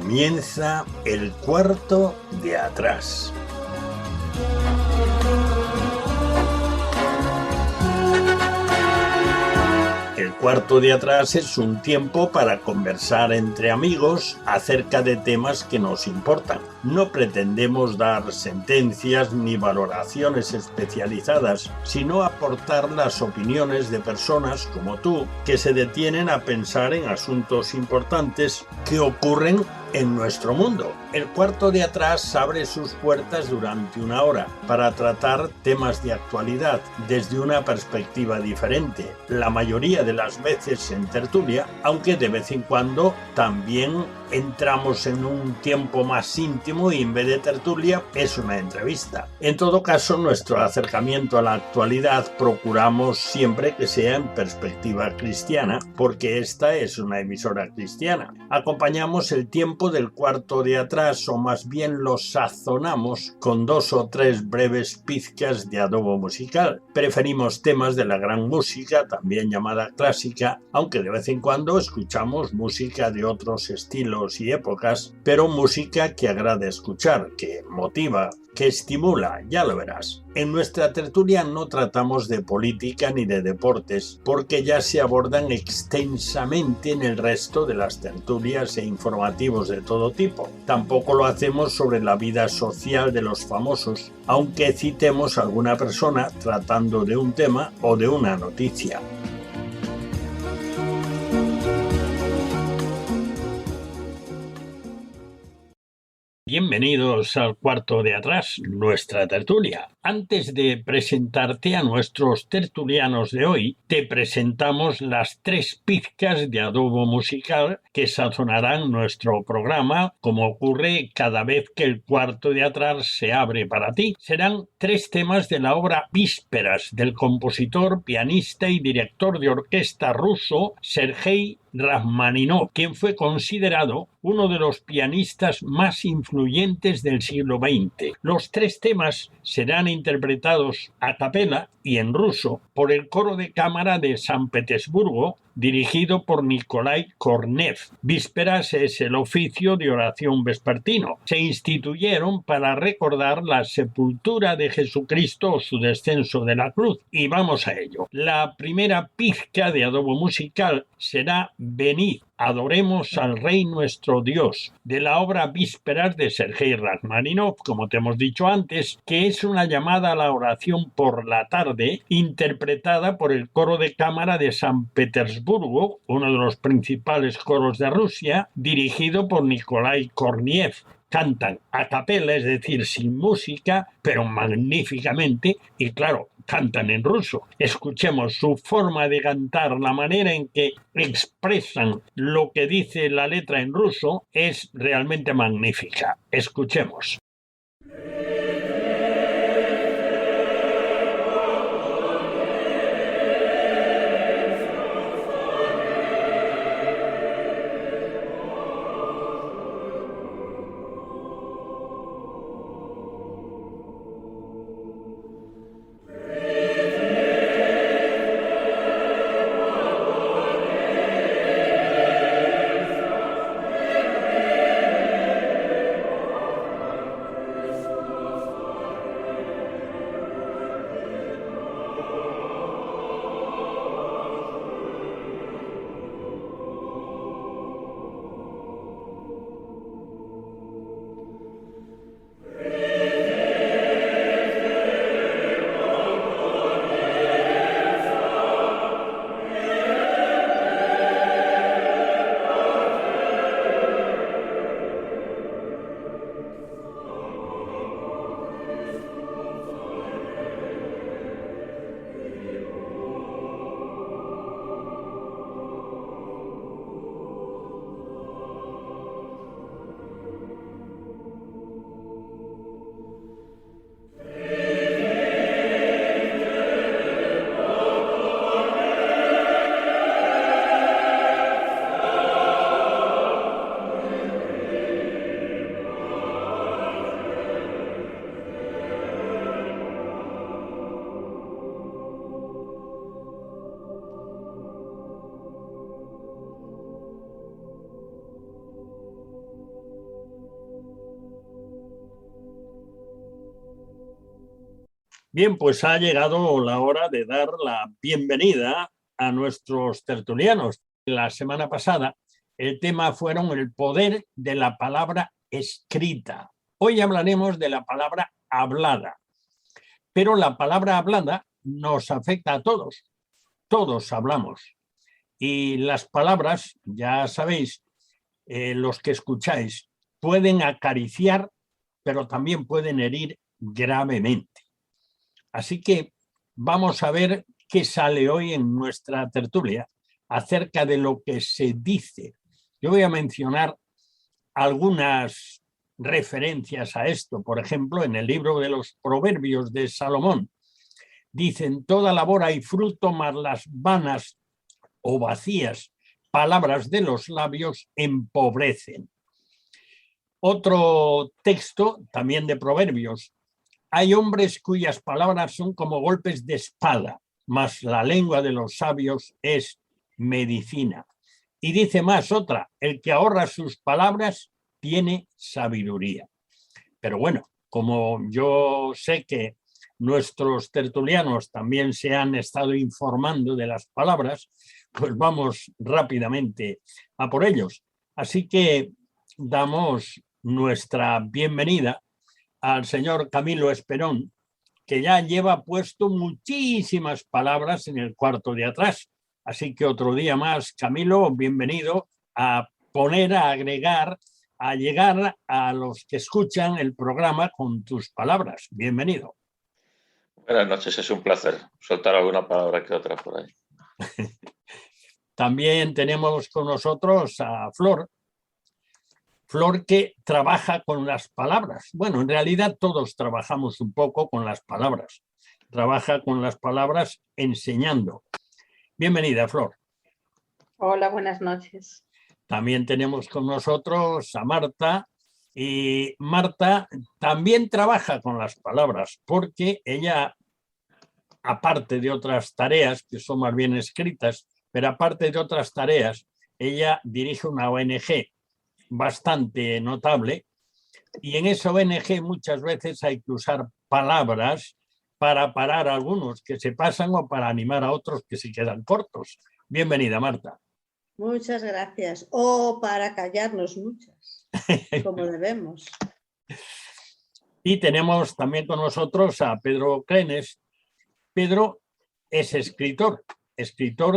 Comienza el cuarto de atrás. El cuarto de atrás es un tiempo para conversar entre amigos acerca de temas que nos importan. No pretendemos dar sentencias ni valoraciones especializadas, sino aportar las opiniones de personas como tú que se detienen a pensar en asuntos importantes que ocurren en nuestro mundo. El cuarto de atrás abre sus puertas durante una hora para tratar temas de actualidad desde una perspectiva diferente, la mayoría de las veces en tertulia, aunque de vez en cuando también entramos en un tiempo más íntimo y en vez de tertulia es una entrevista. En todo caso, nuestro acercamiento a la actualidad procuramos siempre que sea en perspectiva cristiana, porque esta es una emisora cristiana. Acompañamos el tiempo del cuarto de atrás, o más bien lo sazonamos con 2 o 3 breves pizcas de adobo musical. Preferimos temas de la gran música, también llamada clásica, aunque de vez en cuando escuchamos música de otros estilos y épocas, pero música que agrada escuchar, que motiva, que estimula, ya lo verás. En nuestra tertulia no tratamos de política ni de deportes, porque ya se abordan extensamente en el resto de las tertulias e informativos de todo tipo. Tampoco lo hacemos sobre la vida social de los famosos, aunque citemos a alguna persona tratando de un tema o de una noticia. Bienvenidos al cuarto de atrás, nuestra tertulia. Antes de presentarte a nuestros tertulianos de hoy, te presentamos las 3 pizcas de adobo musical que sazonarán nuestro programa, como ocurre cada vez que el cuarto de atrás se abre para ti. Serán 3 temas de la obra Vísperas del compositor, pianista y director de orquesta ruso Sergei Rajmáninov, quien fue considerado uno de los pianistas más influyentes del siglo XX. Los 3 temas serán interpretados a capela y en ruso por el coro de cámara de San Petersburgo, dirigido por Nikolai Kornev. Vísperas es el oficio de oración vespertino. Se instituyeron para recordar la sepultura de Jesucristo o su descenso de la cruz. Y vamos a ello. La primera pizca de adobo musical será Venid, adoremos al Rey nuestro Dios, de la obra Vísperas de Sergei Rajmáninov, como te hemos dicho antes, que es una llamada a la oración por la tarde, interpretada por el coro de cámara de San Petersburgo, uno de los principales coros de Rusia, dirigido por Nikolai Korniev. Cantan a capela, es decir, sin música, pero magníficamente, y claro, cantan en ruso. Escuchemos su forma de cantar, la manera en que expresan lo que dice la letra en ruso, es realmente magnífica. Escuchemos. Bien, pues ha llegado la hora de dar la bienvenida a nuestros tertulianos. La semana pasada el tema fueron el poder de la palabra escrita. Hoy hablaremos de la palabra hablada, pero la palabra hablada nos afecta a todos. Todos hablamos. Y las palabras, ya sabéis, los que escucháis, pueden acariciar, pero también pueden herir gravemente. Así que vamos a ver qué sale hoy en nuestra tertulia acerca de lo que se dice. Yo voy a mencionar algunas referencias a esto. Por ejemplo, en el libro de los Proverbios de Salomón, dicen: toda labor hay fruto, mas las vanas o vacías palabras de los labios empobrecen. Otro texto, también de Proverbios: hay hombres cuyas palabras son como golpes de espada, mas la lengua de los sabios es medicina. Y dice más otra: el que ahorra sus palabras tiene sabiduría. Pero bueno, como yo sé que nuestros tertulianos también se han estado informando de las palabras, pues vamos rápidamente a por ellos. Así que damos nuestra bienvenida al señor Camilo Esperón, que ya lleva puesto muchísimas palabras en el cuarto de atrás. Así que otro día más, Camilo, bienvenido a poner, a agregar, a llegar a los que escuchan el programa con tus palabras. Bienvenido. Buenas noches, es un placer soltar alguna palabra que otra por ahí. También tenemos con nosotros a Flor. Flor, que trabaja con las palabras. Bueno, en realidad todos trabajamos un poco con las palabras. Trabaja con las palabras enseñando. Bienvenida, Flor. Hola, buenas noches. También tenemos con nosotros a Marta. Y Marta también trabaja con las palabras porque ella, aparte de otras tareas que son más bien escritas, pero aparte de otras tareas, ella dirige una ONG bastante notable, y en esa ONG muchas veces hay que usar palabras para parar a algunos que se pasan o para animar a otros que se quedan cortos. Bienvenida, Marta. Muchas gracias. O para callarnos muchas, como debemos. Y tenemos también con nosotros a Pedro Crenes. Pedro es escritor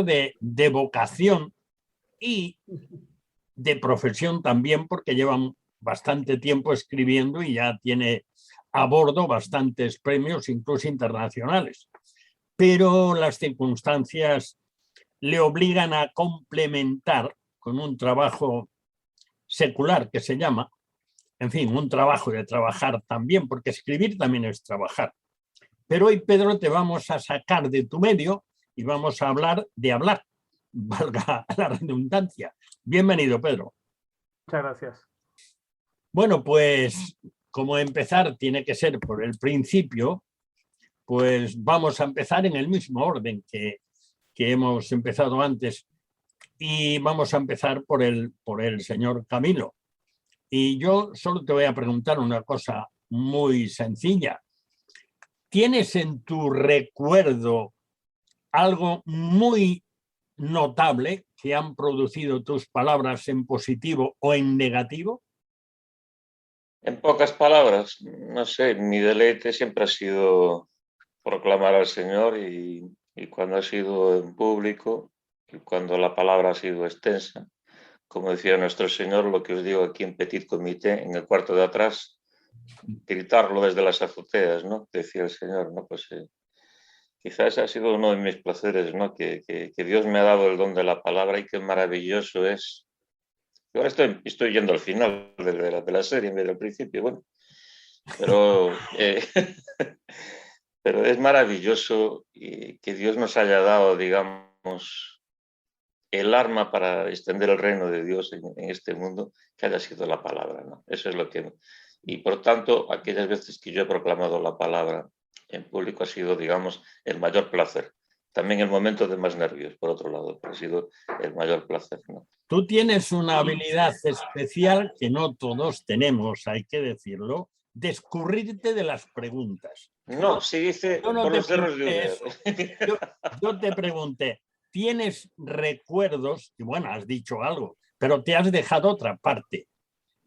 de vocación y de profesión también, porque lleva bastante tiempo escribiendo y ya tiene a bordo bastantes premios, incluso internacionales. Pero las circunstancias le obligan a complementar con un trabajo secular que se llama, en fin, un trabajo de trabajar también, porque escribir también es trabajar. Pero hoy, Pedro, te vamos a sacar de tu medio y vamos a hablar de hablar, valga la redundancia. Bienvenido, Pedro. Muchas gracias. Bueno, pues como empezar tiene que ser por el principio, pues vamos a empezar en el mismo orden que hemos empezado antes, y vamos a empezar por el señor Camilo. Y yo solo te voy a preguntar una cosa muy sencilla. ¿Tienes en tu recuerdo algo muy notable que han producido tus palabras en positivo o en negativo? En pocas palabras, no sé, mi deleite siempre ha sido proclamar al Señor y cuando ha sido en público y cuando la palabra ha sido extensa, como decía nuestro Señor, lo que os digo aquí en Petit Comité, en el cuarto de atrás, gritarlo desde las azoteas, ¿no? Decía el Señor, ¿no? Pues quizás ha sido uno de mis placeres, ¿no? Que Dios me ha dado el don de la palabra y qué maravilloso es. Yo ahora estoy yendo al final de la serie en vez del principio, bueno, pero, pero es maravilloso que Dios nos haya dado, digamos, el arma para extender el reino de Dios en este mundo, que haya sido la palabra, ¿no? Eso es lo que... Y por tanto, aquellas veces que yo he proclamado la palabra en público ha sido, digamos, el mayor placer. También el momento de más nervios, por otro lado, ha sido el mayor placer, ¿no? Tú tienes una habilidad especial que no todos tenemos, hay que decirlo, de escurrirte de las preguntas. No, se dice Yo no por te los cerros de pregunté Úbeda. eso. Yo te pregunté, ¿tienes recuerdos? Y bueno, has dicho algo, pero te has dejado otra parte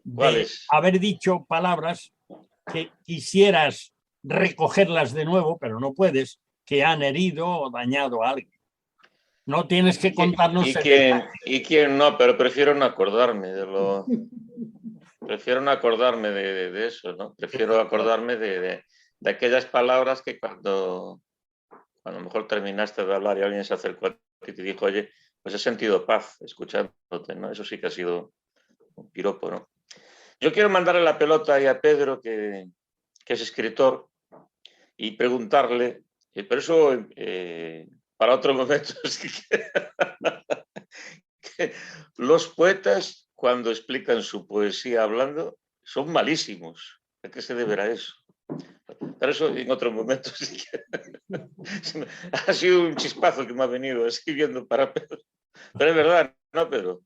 de ¿Cuáles? haber dicho palabras que quisieras recogerlas de nuevo, pero no puedes, que han herido o dañado a alguien. No tienes que contarnos el detalle. ¿Y quién no? Pero prefiero no acordarme de lo... Prefiero no acordarme de eso, ¿no? Prefiero acordarme de aquellas palabras que cuando a lo mejor terminaste de hablar y alguien se acercó a ti y te dijo, oye, pues he sentido paz escuchándote, ¿no? Eso sí que ha sido un piropo, ¿no? Yo quiero mandarle la pelota ahí a Pedro, que es escritor, y preguntarle, pero eso para otro momento, sí que los poetas, cuando explican su poesía hablando, son malísimos. ¿A qué se deberá eso? Pero eso en otro momento sí que... Ha sido un chispazo que me ha venido así viendo para Pedro. Pero es verdad, ¿no, Pedro?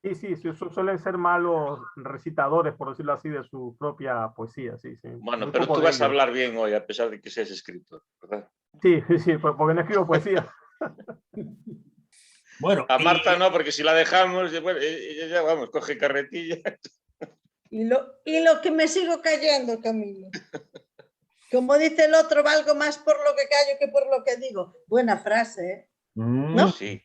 Sí, sí, sí, suelen ser malos recitadores, por decirlo así, de su propia poesía, sí, sí. Bueno, Muy pero poco tú de vas a ellos. hablar bien hoy, a pesar de que seas escritor, ¿verdad? Sí, sí, porque no escribo poesía. Bueno, A Marta no, porque si la dejamos, bueno, ella ya, vamos, coge carretilla. Y lo que me sigo callando, Camilo. Como dice el otro, valgo más por lo que callo que por lo que digo. Buena frase, ¿eh? ¿No? Sí.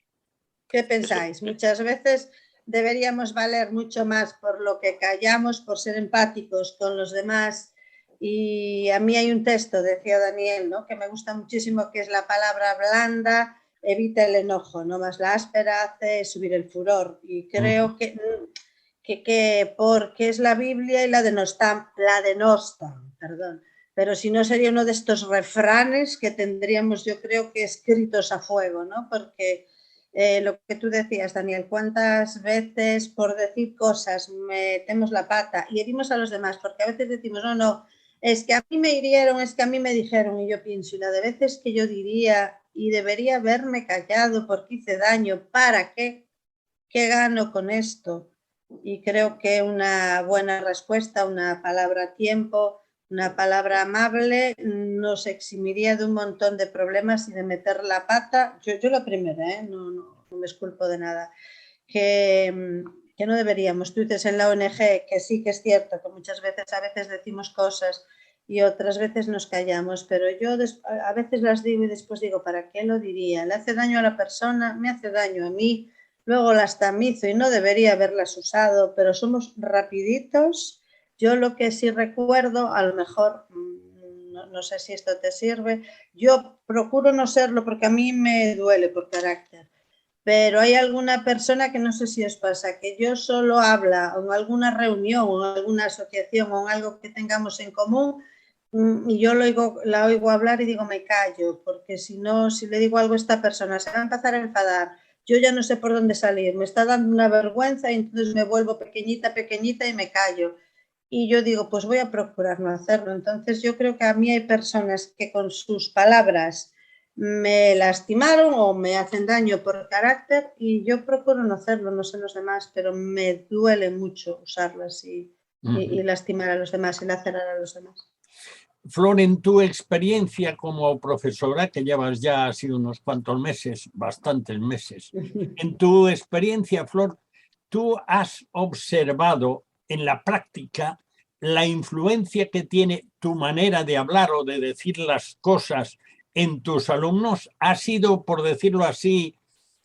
¿Qué pensáis? Muchas veces deberíamos valer mucho más por lo que callamos, por ser empáticos con los demás. Y a mí hay un texto, decía Daniel, ¿no?, que me gusta muchísimo, que es: la palabra blanda evita el enojo, no más la áspera hace subir el furor. Y creo que porque es la Biblia y la denostan, perdón. Pero si no, sería uno de estos refranes que tendríamos, yo creo, que escritos a fuego, ¿no? Porque lo que tú decías, Daniel, cuántas veces por decir cosas metemos la pata y herimos a los demás, porque a veces decimos, no, no, es que a mí me hirieron, es que a mí me dijeron, y yo pienso, y la de veces que yo diría y debería haberme callado porque hice daño, ¿para qué? ¿Qué gano con esto? Y creo que una buena respuesta, una palabra a tiempo, una palabra amable, nos eximiría de un montón de problemas y de meter la pata. Yo la primera, no me esculpo de nada. Que no deberíamos. Tú dices en la ONG que sí que es cierto, que muchas veces, a veces decimos cosas y otras veces nos callamos, pero yo a veces las digo y después digo, ¿para qué lo diría? ¿Le hace daño a la persona? ¿Me hace daño a mí? Luego las tamizo y no debería haberlas usado, pero somos rapiditos. Yo lo que sí recuerdo, a lo mejor, no sé si esto te sirve, yo procuro no serlo porque a mí me duele por carácter, pero hay alguna persona que no sé si os pasa, que yo solo habla en alguna reunión o en alguna asociación o en algo que tengamos en común, y yo la oigo hablar y digo, me callo, porque si no, si le digo algo a esta persona, se va a empezar a enfadar. Yo ya no sé por dónde salir, me está dando una vergüenza y entonces me vuelvo pequeñita, pequeñita y me callo. Y yo digo, pues voy a procurar no hacerlo. Entonces yo creo que a mí hay personas que con sus palabras me lastimaron o me hacen daño por carácter y yo procuro no hacerlo, no sé los demás, pero me duele mucho usarlas y lastimar a los demás y lacerar a los demás. Flor, en tu experiencia como profesora, que llevas ya así unos cuantos meses, bastantes meses, en tu experiencia, Flor, ¿tú has observado en la práctica la influencia que tiene tu manera de hablar o de decir las cosas en tus alumnos? ¿Has ido, por decirlo así,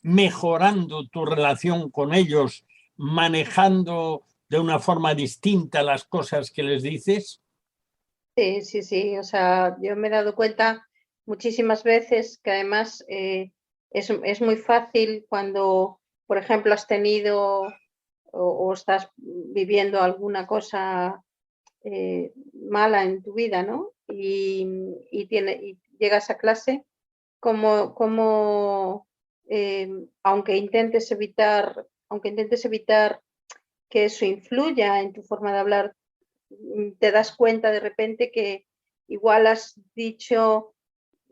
mejorando tu relación con ellos, manejando de una forma distinta las cosas que les dices? Sí, sí, sí. O sea, yo me he dado cuenta muchísimas veces que además es muy fácil cuando, por ejemplo, has tenido o estás viviendo alguna cosa mala en tu vida, ¿no? Y llegas a clase, como aunque intentes evitar que eso influya en tu forma de hablar, te das cuenta de repente que igual has dicho,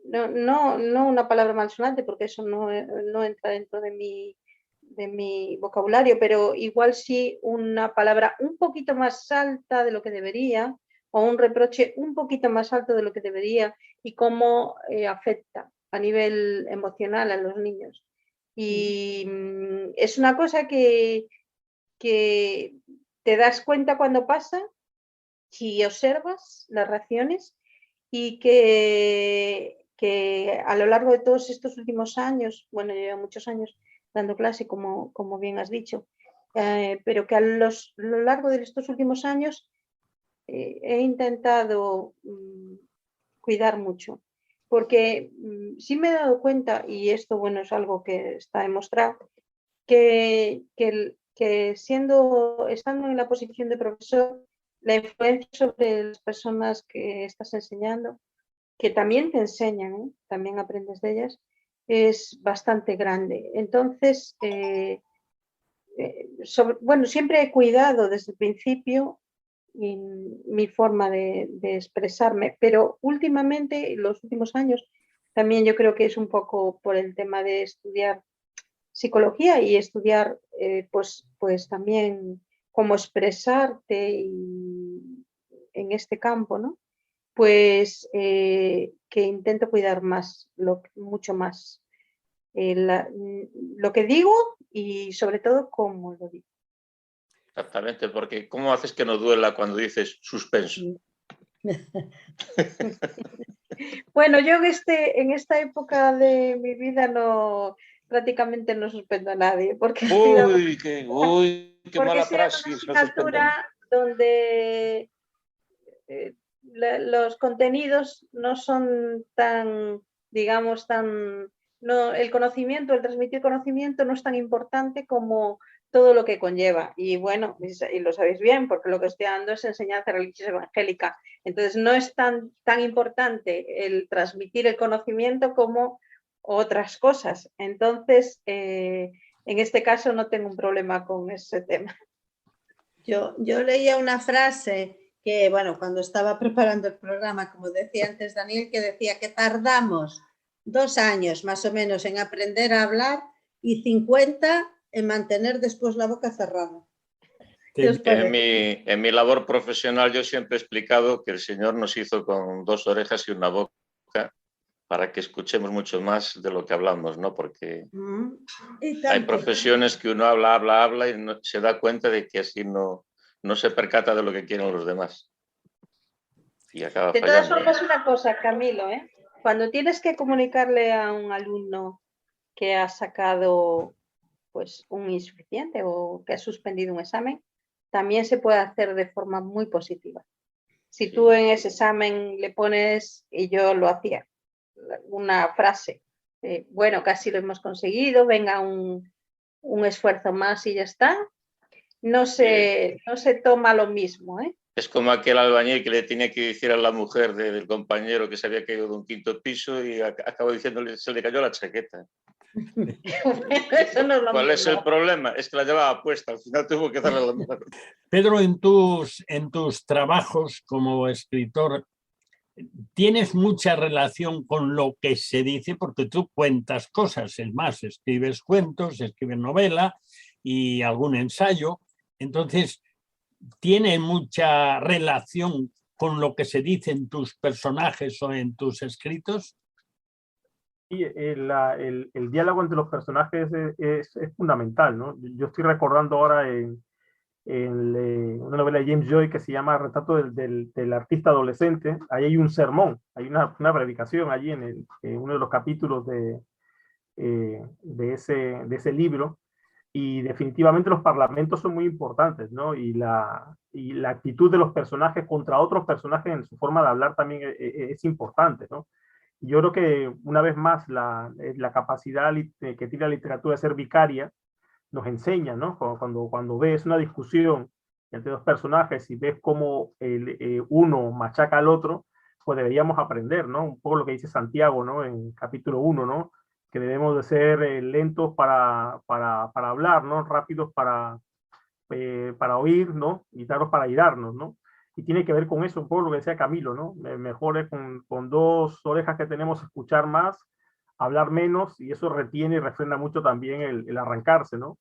no una palabra malsonante, porque eso no entra dentro de mi vocabulario, pero igual sí una palabra un poquito más alta de lo que debería, o un reproche un poquito más alto de lo que debería y cómo afecta a nivel emocional a los niños. Y es una cosa que te das cuenta cuando pasa, si observas las reacciones y que a lo largo de todos estos últimos años, bueno, yo llevo muchos años dando clase, como bien has dicho, pero que a lo largo de estos últimos años he intentado cuidar mucho, porque sí me he dado cuenta, y esto bueno es algo que está demostrado, que estando en la posición de profesor, la influencia sobre las personas que estás enseñando, que también te enseñan, también aprendes de ellas, es bastante grande. Entonces, bueno, siempre he cuidado desde el principio mi forma de expresarme, pero últimamente, en los últimos años, también yo creo que es un poco por el tema de estudiar psicología y estudiar pues también cómo expresarte en este campo, ¿no? Pues que intento cuidar más, mucho más lo que digo y sobre todo cómo lo digo. Exactamente, porque ¿cómo haces que no duela cuando dices suspenso? Bueno, yo en esta época de mi vida prácticamente no suspendo a nadie, porque Uy, qué mala sea praxis. una asignatura donde los contenidos no son tan, digamos, el conocimiento, el transmitir conocimiento no es tan importante como todo lo que conlleva. Y bueno, y lo sabéis bien, porque lo que estoy dando es enseñanza religiosa evangélica. Entonces no es tan importante el transmitir el conocimiento como otras cosas. Entonces, en este caso no tengo un problema con ese tema. Yo leía una frase que, bueno, cuando estaba preparando el programa, como decía antes Daniel, que decía que tardamos 2 años más o menos en aprender a hablar y 50 en mantener después la boca cerrada. En mi labor profesional yo siempre he explicado que el Señor nos hizo con 2 orejas y una boca para que escuchemos mucho más de lo que hablamos, ¿no? Porque hay profesiones que uno habla y no, se da cuenta de que así no se percata de lo que quieren los demás. Y acaba fallando. De todas formas, una cosa, Camilo, cuando tienes que comunicarle a un alumno que ha sacado pues un insuficiente o que ha suspendido un examen, también se puede hacer de forma muy positiva. Si tú en ese examen le pones, y yo lo hacía, una frase, bueno, casi lo hemos conseguido, venga un esfuerzo más y ya está, no se toma lo mismo, Es como aquel albañil que le tenía que decir a la mujer del compañero que se había caído de un 5º piso y acabó diciéndole, se le cayó la chaqueta. Eso no es lo ¿Cuál mismo. es el problema? Es que la llevaba puesta, al final tuvo que darle la mano. Pedro, en tus trabajos como escritor, tienes mucha relación con lo que se dice, porque tú cuentas cosas, es más, escribes cuentos, escribes novela y algún ensayo, entonces tiene mucha relación con lo que se dice en tus personajes o en tus escritos. Y el diálogo entre los personajes es fundamental, ¿no? Yo estoy recordando ahora en una novela de James Joyce que se llama Retrato del artista adolescente. Ahí hay un sermón, hay una predicación allí en uno de los capítulos de ese libro, y definitivamente los parlamentos son muy importantes, ¿no? Y la actitud de los personajes contra otros personajes en su forma de hablar también es importante, ¿no? Yo creo que una vez más la capacidad que tiene la literatura de ser vicaria nos enseña, ¿no? Cuando ves una discusión entre 2 personajes y ves cómo uno machaca al otro, pues deberíamos aprender, ¿no? Un poco lo que dice Santiago, ¿no? En capítulo 1, ¿no? Que debemos de ser lentos para hablar, ¿no? Rápidos para oír, ¿no? Y claros para irarnos, ¿no? Y tiene que ver con eso, un poco lo que decía Camilo, ¿no? Mejor es con 2 orejas que tenemos escuchar más, hablar menos, y eso retiene y refrena mucho también el arrancarse, ¿no?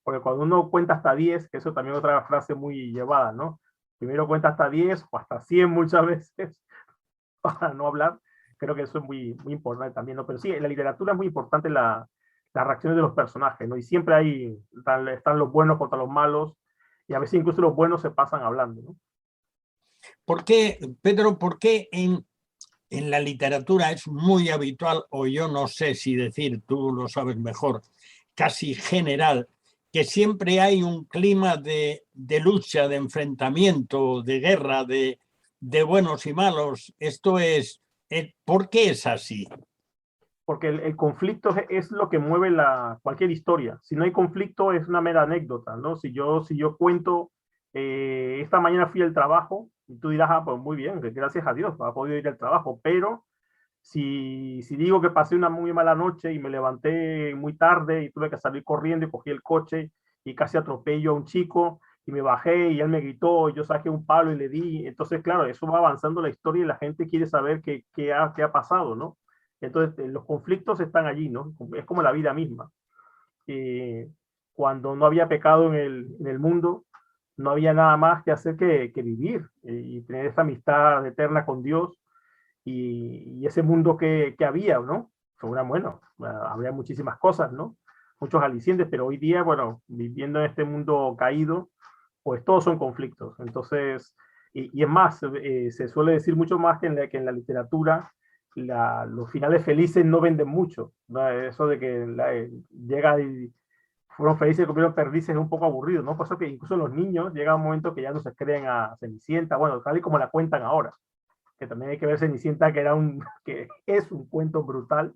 Porque cuando uno cuenta hasta 10, que eso también es otra frase muy llevada, ¿no? primero cuenta hasta 10 o hasta 100 muchas veces para no hablar. Creo que eso es muy importante también, ¿no? Pero sí, en la literatura es muy importante las reacciones de los personajes, ¿no? Y siempre están los buenos contra los malos, y a veces incluso los buenos se pasan hablando, ¿no? ¿Por qué, Pedro, por qué en la literatura es muy habitual, o yo no sé si decir, tú lo sabes mejor, casi general, que siempre hay un clima de lucha, de enfrentamiento, de guerra, de buenos y malos? Esto es, ¿por qué es así? Porque el conflicto es lo que mueve cualquier historia. Si no hay conflicto, es una mera anécdota, ¿no? Si yo cuento, esta mañana fui al trabajo, y tú dirás, pues muy bien, que gracias a Dios, ha podido ir al trabajo, pero si digo que pasé una muy mala noche y me levanté muy tarde y tuve que salir corriendo y cogí el coche y casi atropello a un chico y me bajé y él me gritó, yo saqué un palo y le di, entonces claro, eso va avanzando la historia y la gente quiere saber qué ha pasado, ¿no? Entonces los conflictos están allí, ¿no? Es como la vida misma. Cuando no había pecado en el mundo, no había nada más que hacer que vivir y tener esa amistad eterna con Dios y ese mundo que había, ¿no? Bueno, habría muchísimas cosas, ¿no? Muchos alicientes, pero hoy día, bueno, viviendo en este mundo caído, pues todos son conflictos. Entonces, y es más, se suele decir mucho más que en la literatura, los finales felices no venden mucho, ¿no? Eso de que llega y fueron felices y comieron perdices es un poco aburrido, ¿no? Por eso que incluso los niños llega un momento que ya no se creen a Cenicienta, bueno, tal y como la cuentan ahora, que también hay que ver Cenicienta, que es un cuento brutal,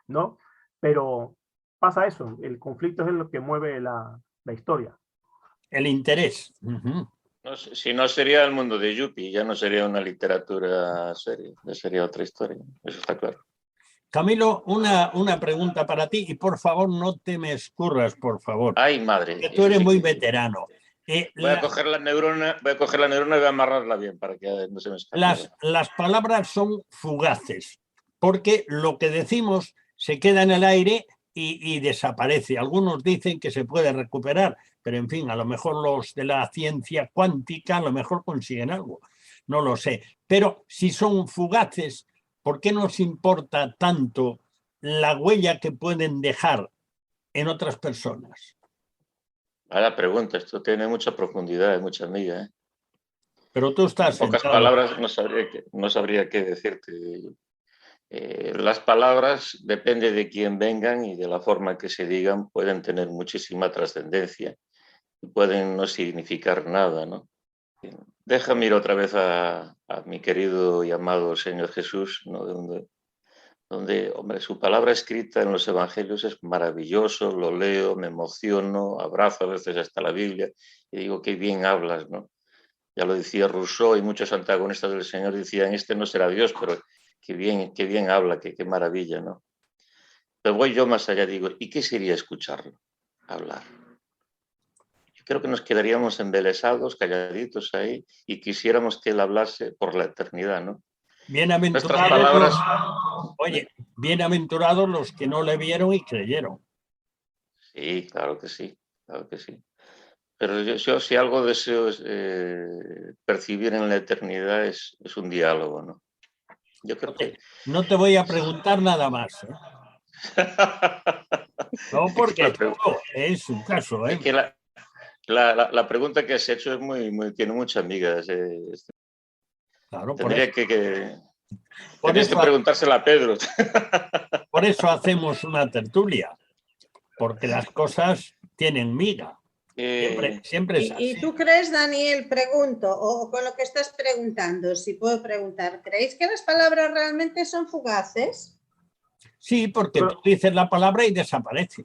¿no? Pero pasa eso, el conflicto es lo que mueve la historia. El interés. No, si no sería el mundo de Yuppie, ya no sería una literatura seria, ya sería otra historia, eso está claro. Camilo, una pregunta para ti y por favor no te me escurras, por favor. Ay, madre. Que tú eres muy veterano. Voy a coger la neurona y voy a amarrarla bien para que no se me escape. Las palabras son fugaces, porque lo que decimos se queda en el aire y desaparece. Algunos dicen que se puede recuperar, pero en fin, a lo mejor los de la ciencia cuántica a lo mejor consiguen algo. No lo sé. Pero si son fugaces, ¿por qué nos importa tanto la huella que pueden dejar en otras personas? Vaya pregunta, esto tiene mucha profundidad, mucha miga, ¿eh? Pero tú estás en pocas sentado. Palabras no sabría qué decirte. Las palabras, depende de quién vengan y de la forma que se digan, pueden tener muchísima trascendencia y pueden no significar nada, ¿no? Déjame ir otra vez a mi querido y amado Señor Jesús, ¿no? Donde, hombre, su palabra escrita en los evangelios es maravilloso, lo leo, me emociono, abrazo a veces hasta la Biblia y digo, qué bien hablas, ¿no? Ya lo decía Rousseau y muchos antagonistas del Señor decían, este no será Dios, pero qué bien habla, qué maravilla, ¿no? Pero voy yo más allá, digo, ¿y qué sería escucharlo hablar? Yo creo que nos quedaríamos embelesados, calladitos ahí, y quisiéramos que él hablase por la eternidad, ¿no? Nuestras palabras... Oye, bienaventurados los que no le vieron y creyeron. Sí, claro que sí, claro que sí. Pero yo si algo deseo percibir en la eternidad es un diálogo, ¿no? Yo creo que... No te voy a preguntar nada más, ¿eh? No, porque es un caso, ¿eh? Es que la pregunta que has hecho tiene muchas migas. Claro, Tendría que eso, preguntársela a Pedro. Por eso hacemos una tertulia, porque las cosas tienen miga. Siempre es así. ¿Y tú crees, Daniel, pregunto, o con lo que estás preguntando, si puedo preguntar, ¿creéis que las palabras realmente son fugaces? Sí, porque tú dices la palabra y desaparece.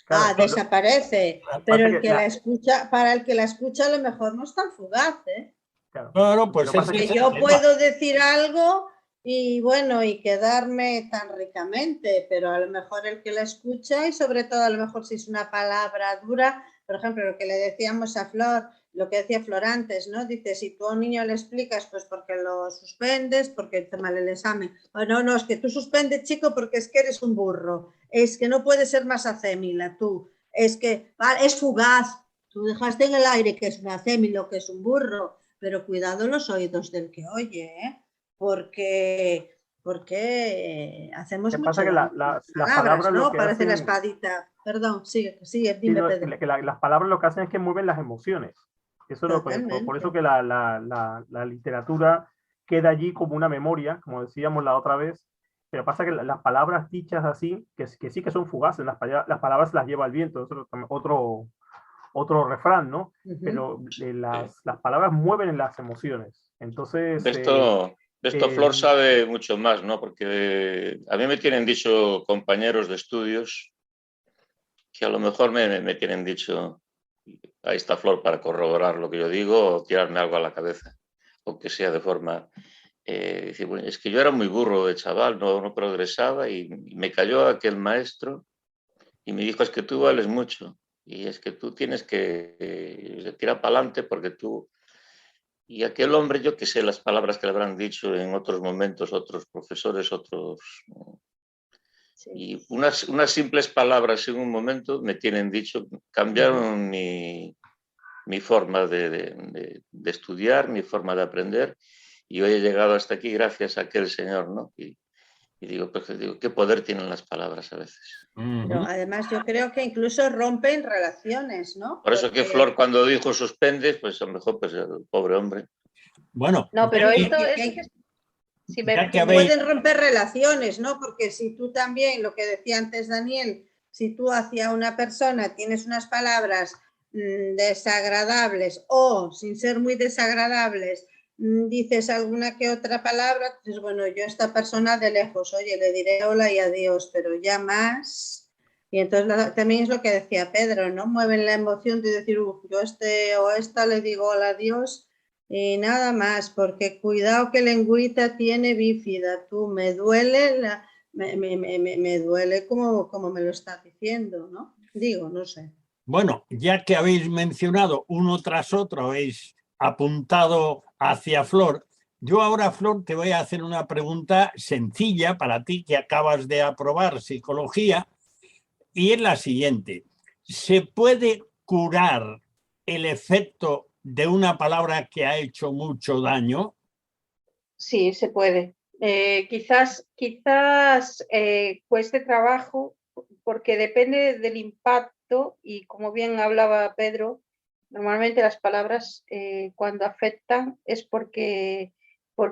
Claro, desaparece, pero el que la escucha, para el que la escucha a lo mejor no es tan fugaz, ¿eh? Claro, pues porque yo puedo decir algo y bueno, y quedarme tan ricamente, pero a lo mejor el que la escucha y sobre todo a lo mejor si es una palabra dura, por ejemplo, lo que le decíamos a Flor, lo que decía Flor antes, ¿no? Dice, si tú a un niño le explicas, pues porque lo suspendes, porque te mal el examen. O no, es que tú suspendes, chico, porque es que eres un burro. Es que no puedes ser más acémila, tú. Es que es fugaz. Tú dejaste en el aire que es un acémilo, que es un burro. pero cuidado los oídos del que oye, ¿eh? Porque hacemos ¿Qué mucho pasa? Que daño con las palabras, palabras ¿no? lo que Parece la hacen, espadita. Perdón, sigue, sí, dime, no, Pedro. que las palabras lo que hacen es que mueven las emociones. Eso es por eso Totalmente. que la literatura queda allí como una memoria, como decíamos la otra vez. Pero pasa que las palabras dichas así, que sí que son fugaces, las palabras las lleva el viento, eso es otro refrán, ¿no? Pero las palabras mueven las emociones. Entonces, De esto Flor sabe mucho más, ¿no? Porque a mí me tienen dicho compañeros de estudios que a lo mejor me tienen dicho, ahí está Flor para corroborar lo que yo digo o tirarme algo a la cabeza, aunque sea de forma... decir, bueno, es que yo era muy burro de chaval, no progresaba y me cayó aquel maestro y me dijo, es que tú vales mucho y es que tú tienes que tirar para adelante porque tú... Y aquel hombre, yo que sé las palabras que le habrán dicho en otros momentos, otros profesores, otros... Sí. Y unas simples palabras en un momento me tienen dicho, cambiaron mi forma de estudiar, mi forma de aprender, y hoy he llegado hasta aquí gracias a aquel señor, ¿no? Y digo, pues digo, qué poder tienen las palabras a veces. Pero además yo creo que incluso rompen relaciones, ¿no? Por eso que Flor cuando dijo suspendes, pues a lo mejor pues el pobre hombre. Bueno, No, pero que- esto que- es que- que si ya me que habéis... pueden romper relaciones, ¿no? Porque si tú también, lo que decía antes Daniel, si tú hacia una persona tienes unas palabras desagradables o sin ser muy desagradables, dices alguna que otra palabra, dices, bueno, yo a esta persona de lejos, oye, le diré hola y adiós, pero ya más. Y entonces también es lo que decía Pedro, ¿no? Mueven la emoción de decir, yo a este o a esta le digo hola, adiós. Y nada más, porque cuidado que lengüita tiene bífida, tú, me duele, me duele como me lo estás diciendo, ¿no? Digo, no sé. Bueno, ya que habéis mencionado uno tras otro, habéis apuntado hacia Flor, yo ahora, Flor, te voy a hacer una pregunta sencilla para ti que acabas de aprobar psicología, y es la siguiente. ¿Se puede curar el efecto de una palabra que ha hecho mucho daño? Sí, se puede. Quizás cueste trabajo porque depende del impacto y como bien hablaba Pedro, normalmente las palabras cuando afectan es porque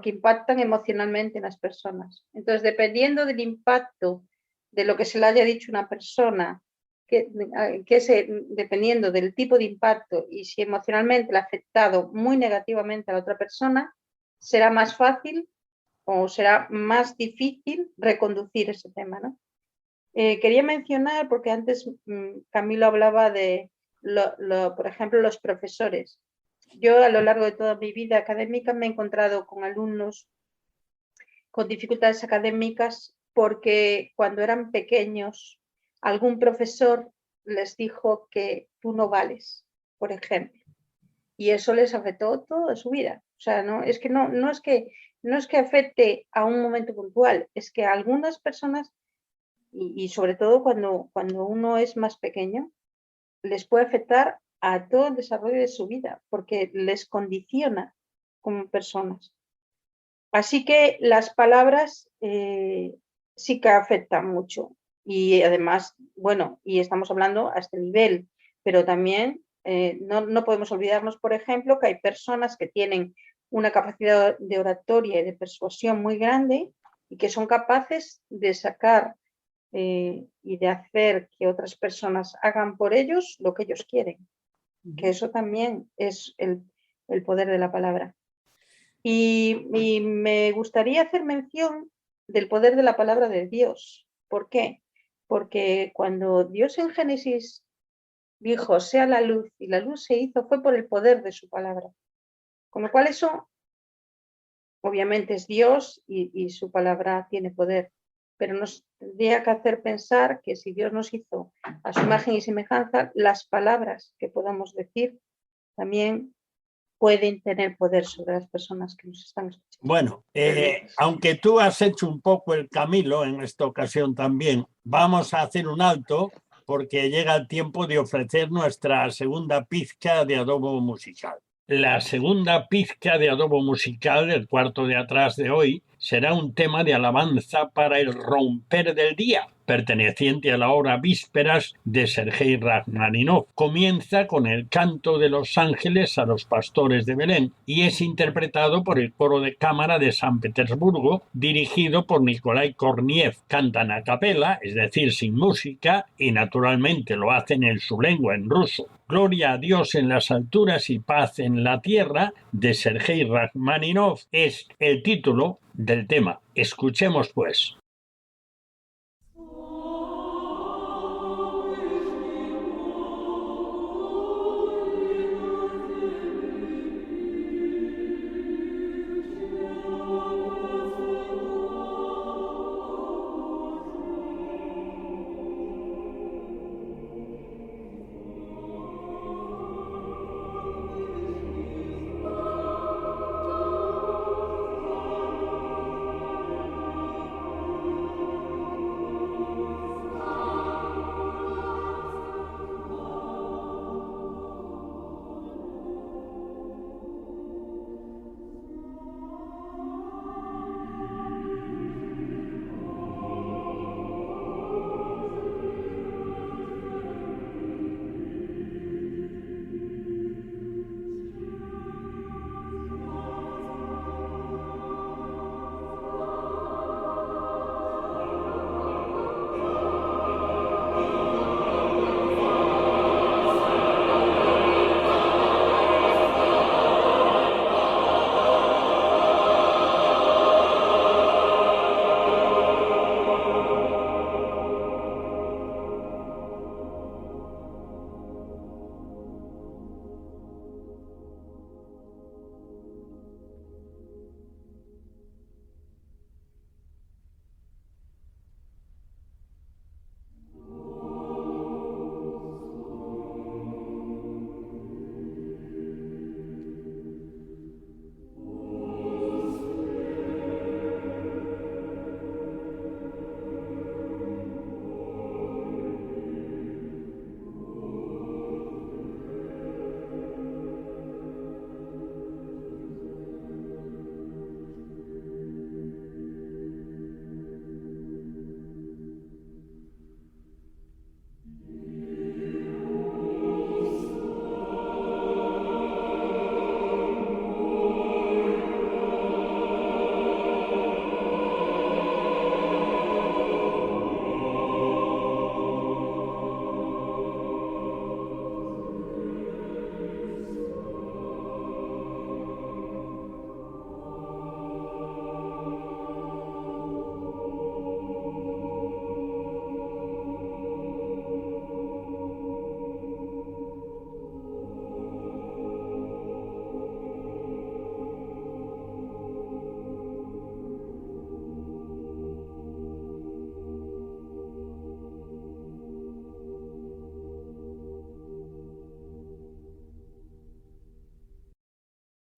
impactan emocionalmente en las personas. Entonces, dependiendo del impacto de lo que se le haya dicho a una persona, dependiendo del tipo de impacto y si emocionalmente le ha afectado muy negativamente a la otra persona, será más fácil o será más difícil reconducir ese tema, ¿no? Quería mencionar, porque antes Camilo hablaba de, por ejemplo, los profesores. Yo a lo largo de toda mi vida académica me he encontrado con alumnos con dificultades académicas porque cuando eran pequeños algún profesor les dijo que tú no vales, por ejemplo. Y eso les afectó toda su vida. O sea, no es que afecte a un momento puntual, es que a algunas personas, y sobre todo cuando uno es más pequeño, les puede afectar a todo el desarrollo de su vida, porque les condiciona como personas. Así que las palabras sí que afectan mucho. Y además, bueno, y estamos hablando a este nivel, pero también no podemos olvidarnos, por ejemplo, que hay personas que tienen una capacidad de oratoria y de persuasión muy grande y que son capaces de sacar y de hacer que otras personas hagan por ellos lo que ellos quieren. Que eso también es el poder de la palabra. Y me gustaría hacer mención del poder de la palabra de Dios. ¿Por qué? Porque cuando Dios en Génesis dijo, sea la luz, y la luz se hizo, fue por el poder de su palabra. Con lo cual eso, obviamente, es Dios y su palabra tiene poder. Pero nos tendría que hacer pensar que si Dios nos hizo a su imagen y semejanza, las palabras que podamos decir también pueden tener poder sobre las personas que nos están escuchando. Bueno, aunque tú has hecho un poco el Camilo en esta ocasión también, vamos a hacer un alto porque llega el tiempo de ofrecer nuestra segunda pizca de adobo musical. La segunda pizca de adobo musical, el cuarto de atrás de hoy, será un tema de alabanza para el romper del día, perteneciente a la obra Vísperas de Sergei Rachmaninoff. Comienza con el canto de los ángeles a los pastores de Belén y es interpretado por el coro de cámara de San Petersburgo, dirigido por Nikolai Korniev. Cantan a capela, es decir, sin música, y naturalmente lo hacen en su lengua, en ruso. Gloria a Dios en las alturas y paz en la tierra, de Sergei Rachmaninoff, es el título del tema. Escuchemos pues.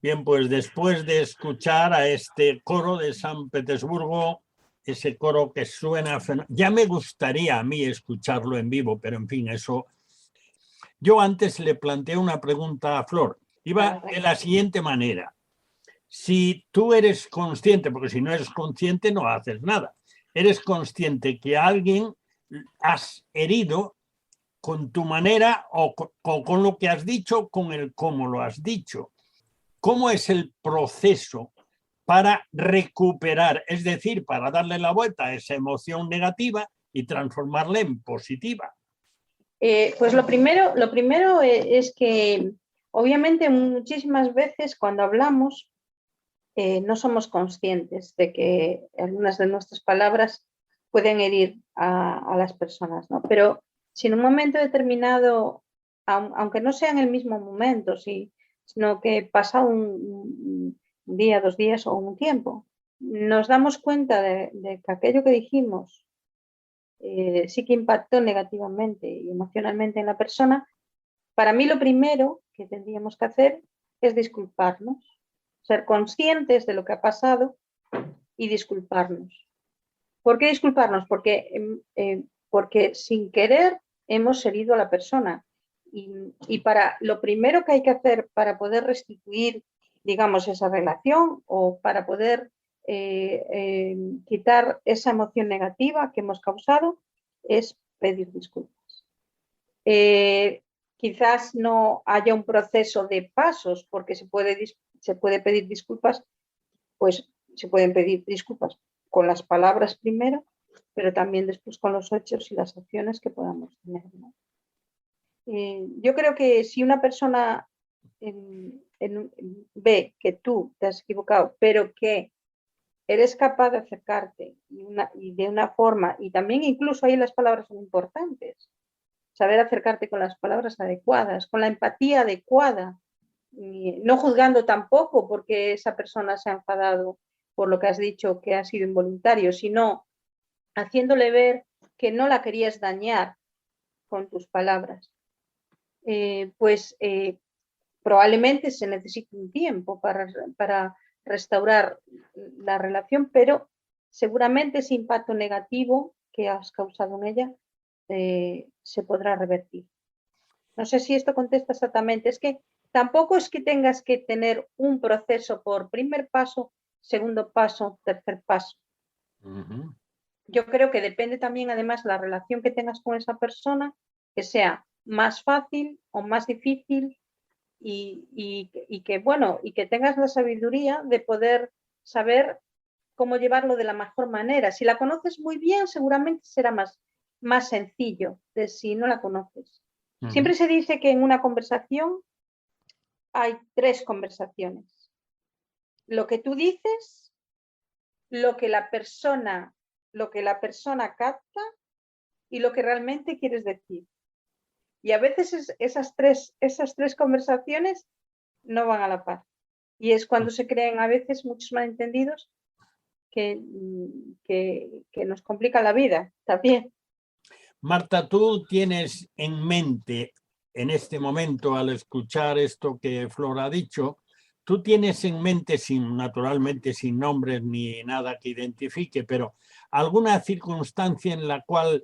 Bien, pues después de escuchar a este coro de San Petersburgo, ese coro que suena... Ya me gustaría a mí escucharlo en vivo, pero en fin, eso... Yo antes le planteé una pregunta a Flor. Iba de la siguiente manera. Si tú eres consciente, porque si no eres consciente no haces nada, eres consciente que a alguien has herido con tu manera o con lo que has dicho, con el cómo lo has dicho. ¿Cómo es el proceso para recuperar, es decir, para darle la vuelta a esa emoción negativa y transformarla en positiva? Pues lo primero es que obviamente muchísimas veces cuando hablamos no somos conscientes de que algunas de nuestras palabras pueden herir a las personas, ¿no? Pero si en un momento determinado, aunque no sea en el mismo momento, sino que pasa un día, 2 días o un tiempo, nos damos cuenta de que aquello que dijimos sí que impactó negativamente y emocionalmente en la persona. Para mí lo primero que tendríamos que hacer es disculparnos, ser conscientes de lo que ha pasado y disculparnos. ¿Por qué disculparnos? Porque sin querer hemos herido a la persona Y para lo primero que hay que hacer para poder restituir, digamos, esa relación o para poder quitar esa emoción negativa que hemos causado es pedir disculpas. Quizás no haya un proceso de pasos porque se puede pedir disculpas, pues se pueden pedir disculpas con las palabras primero, pero también después con los hechos y las acciones que podamos tener, ¿no? Yo creo que si una persona ve que tú te has equivocado, pero que eres capaz de acercarte y de una forma, y también incluso ahí las palabras son importantes, saber acercarte con las palabras adecuadas, con la empatía adecuada, no juzgando tampoco porque esa persona se ha enfadado por lo que has dicho que ha sido involuntario, sino haciéndole ver que no la querías dañar con tus palabras. Probablemente se necesite un tiempo para restaurar la relación, pero seguramente ese impacto negativo que has causado en ella se podrá revertir. No sé si esto contesta exactamente. Es que tampoco es que tengas que tener un proceso por primer paso, segundo paso, tercer paso. Yo creo que depende también, además, la relación que tengas con esa persona, que sea más fácil o más difícil y que tengas la sabiduría de poder saber cómo llevarlo de la mejor manera. Si la conoces muy bien, seguramente será más sencillo de si no la conoces. Siempre se dice que en una conversación hay 3 conversaciones. Lo que tú dices, lo que la persona capta y lo que realmente quieres decir. Y a veces esas tres conversaciones no van a la par. Y es cuando se crean a veces muchos malentendidos que nos complican la vida también. Marta, ¿tú tienes en mente en este momento, al escuchar esto que Flor ha dicho, tú tienes en mente, naturalmente sin nombres ni nada que identifique, pero alguna circunstancia en la cual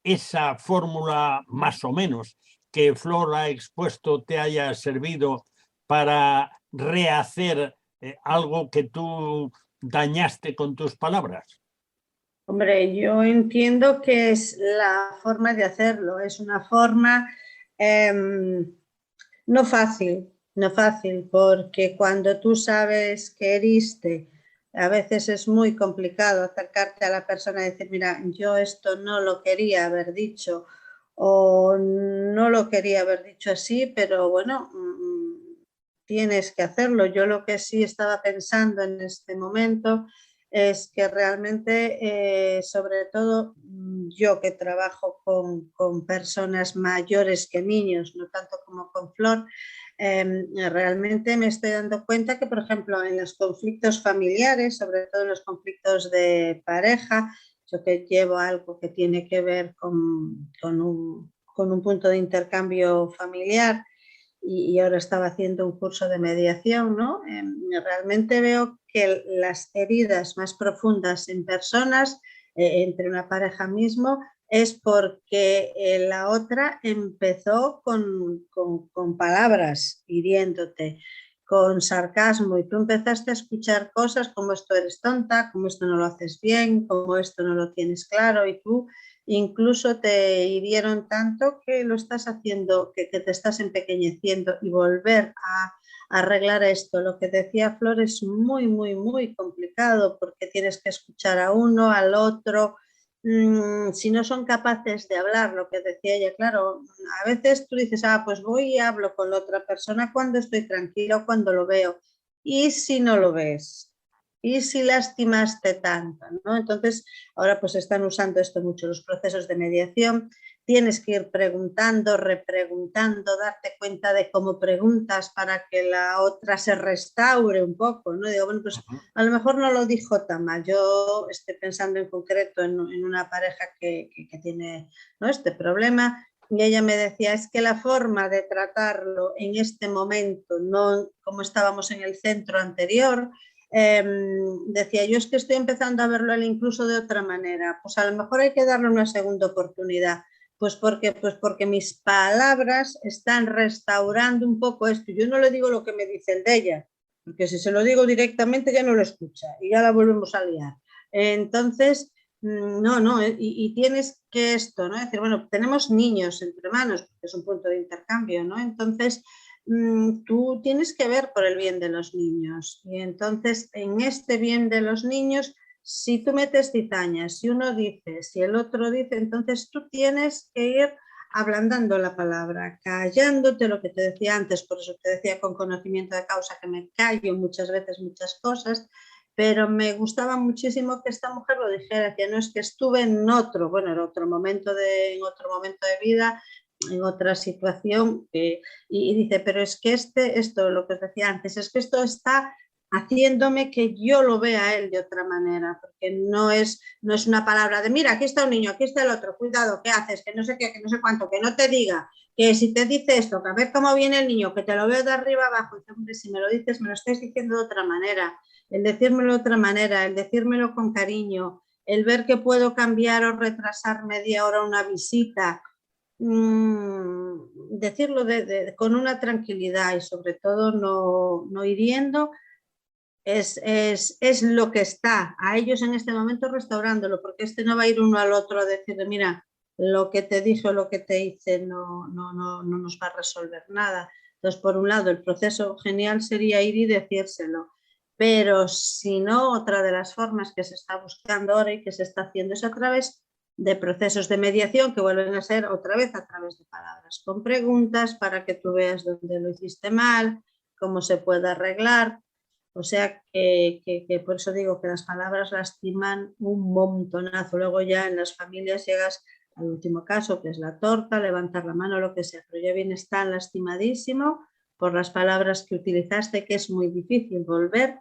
esa fórmula más o menos que Flor ha expuesto te haya servido para rehacer algo que tú dañaste con tus palabras? Hombre, yo entiendo que es la forma de hacerlo, es una forma no fácil, porque cuando tú sabes que heriste, a veces es muy complicado acercarte a la persona y decir, mira, yo esto no lo quería haber dicho o no lo quería haber dicho así, pero bueno, tienes que hacerlo. Yo lo que sí estaba pensando en este momento es que realmente, sobre todo yo que trabajo con personas mayores que niños, no tanto como con Flor, realmente me estoy dando cuenta que, por ejemplo, en los conflictos familiares, sobre todo en los conflictos de pareja, yo que llevo algo que tiene que ver con un punto de intercambio familiar, y ahora estaba haciendo un curso de mediación, ¿no? Realmente veo que las heridas más profundas en personas, entre una pareja mismo, es porque la otra empezó con palabras hiriéndote, con sarcasmo, y tú empezaste a escuchar cosas como esto eres tonta, como esto no lo haces bien, como esto no lo tienes claro, y tú incluso te hirieron tanto que lo estás haciendo, que te estás empequeñeciendo, y volver a arreglar esto, lo que decía Flor, es muy, muy, muy complicado porque tienes que escuchar a uno, al otro. Si no son capaces de hablar, lo que decía ella, claro, a veces tú dices, pues voy y hablo con la otra persona cuando estoy tranquila o cuando lo veo. ¿Y si no lo ves? ¿Y si lastimaste tanto? ¿No? Entonces, ahora pues están usando esto mucho, los procesos de mediación. Tienes que ir preguntando, repreguntando, darte cuenta de cómo preguntas para que la otra se restaure un poco, ¿no? Digo, bueno, pues a lo mejor no lo dijo tan mal. Yo estoy pensando en concreto en una pareja que tiene, ¿no?, este problema, y ella me decía, es que la forma de tratarlo en este momento, no como estábamos en el centro anterior, decía, yo es que estoy empezando a verlo él incluso de otra manera, pues a lo mejor hay que darle una segunda oportunidad. Pues porque mis palabras están restaurando un poco esto. Yo no le digo lo que me dice el de ella, porque si se lo digo directamente ya no lo escucha y ya la volvemos a liar. Entonces, no, y tienes que esto, ¿no? Es decir, bueno, tenemos niños entre manos, porque es un punto de intercambio, ¿no? Entonces, tú tienes que ver por el bien de los niños. Y entonces, en este bien de los niños, si tú metes cizañas, si uno dice, si el otro dice, entonces tú tienes que ir ablandando la palabra, callándote, lo que te decía antes, por eso te decía con conocimiento de causa que me callo muchas veces muchas cosas, pero me gustaba muchísimo que esta mujer lo dijera, que no es que estuve en otro, bueno, en otro momento de vida, en otra situación, y dice, pero es que esto, lo que os decía antes, es que esto está haciéndome que yo lo vea a él de otra manera, porque no es una palabra de, mira, aquí está un niño, aquí está el otro, cuidado, ¿qué haces? Que no sé qué, que no sé cuánto, que no te diga, que si te dice esto, que a ver cómo viene el niño, que te lo veo de arriba abajo, y hombre, si me lo dices, me lo estás diciendo de otra manera, el decírmelo de otra manera, el decírmelo con cariño, el ver que puedo cambiar o retrasar media hora una visita, decirlo con una tranquilidad y sobre todo no hiriendo, es lo que está a ellos en este momento restaurándolo, porque no va a ir uno al otro a decirle, mira, lo que te dije o lo que te hice no nos va a resolver nada. Entonces, por un lado, el proceso genial sería ir y decírselo, pero si no, otra de las formas que se está buscando ahora y que se está haciendo es a través de procesos de mediación que vuelven a ser otra vez a través de palabras, con preguntas para que tú veas dónde lo hiciste mal, cómo se puede arreglar. O sea que por eso digo que las palabras lastiman un montonazo. Luego ya en las familias llegas al último caso, que es la torta, levantar la mano, lo que sea, pero ya vienes tan lastimadísimo por las palabras que utilizaste que es muy difícil volver